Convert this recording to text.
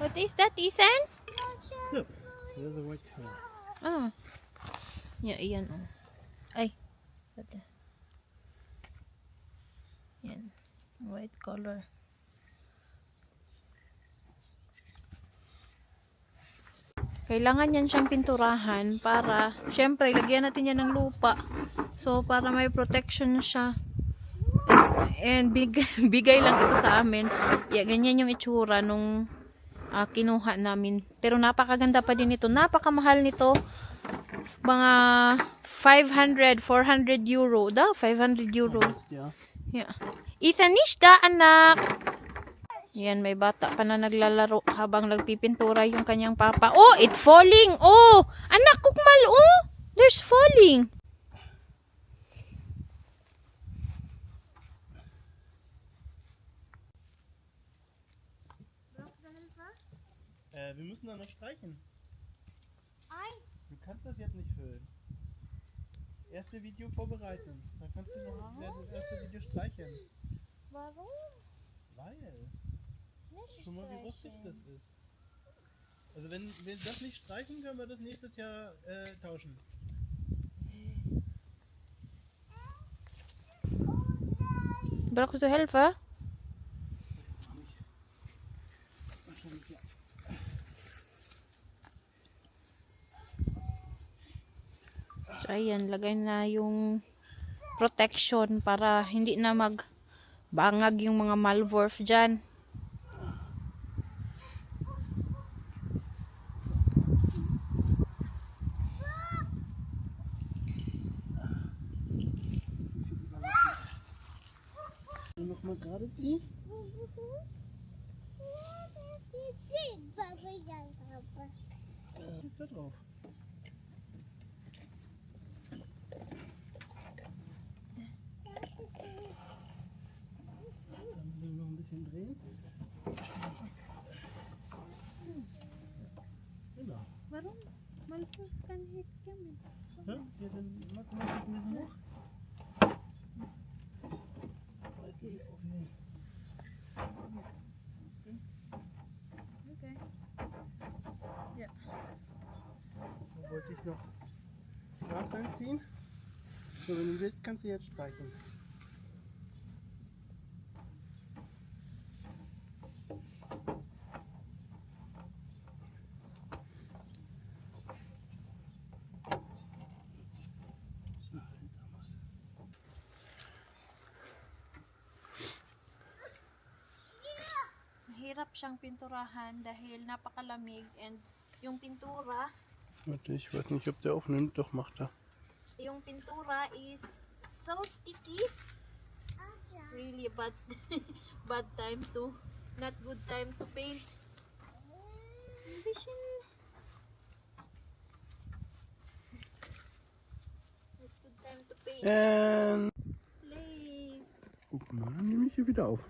What is that, Ethan? Look, there's a white car. Oh. Yeah, iyan. Oh. Ay. Ito. Yan. White color. Kailangan yan siyang pinturahan para, syempre, lagyan natin yan ng lupa. So, para may protection siya. And bigay lang ito sa amin. Yeah, ganyan yung itsura nung kinuha namin. Pero napakaganda pa din ito. Napakamahal nito. Mga 500, 400 euro. 500 euro. Ja. Yeah. Ethan, nicht da, anak. Yan, may bata pa na naglalaro habang nagpipintura yung kanyang papa. Oh, it's falling. Oh, anak, kukmal. Oh, there's falling. Wir müssen da noch streichen. Ay, Du kannst das jetzt nicht füllen. Erste Video vorbereiten. Dann kannst du noch das erste Video streichen. warum? Weil. Nicht Guck mal, wie rustig das ist. Also wenn wir das nicht streichen, können wir das nächstes Jahr tauschen. Brauchst du Hilfe? Wahrscheinlich ja. So, ayan, lagay na yung protection para hindi na magbangag yung mga malwurf dyan. Noch mal gerade ziehen. Ist da drauf. Dann müssen wir noch ein bisschen drehen. Genau. Warum? Malwurf kann hit kami. Ja, dann mach mal ein bisschen hoch. Weiter hier aufnehmen. Okay. Ja. Da wollte ich noch Draht reinziehen. So, wenn du willst, kannst du jetzt streichen. Mahirap siyang pinturahan dahil napakalamig and yung pintura, Warte, ich weiß nicht, ob der aufnimmt. Doch, macht er. yung pintura is so sticky. Really bad bad time to, not good time to paint. Vision. Not good time to paint. And Please. guck mal, dann nehme ich hier wieder auf.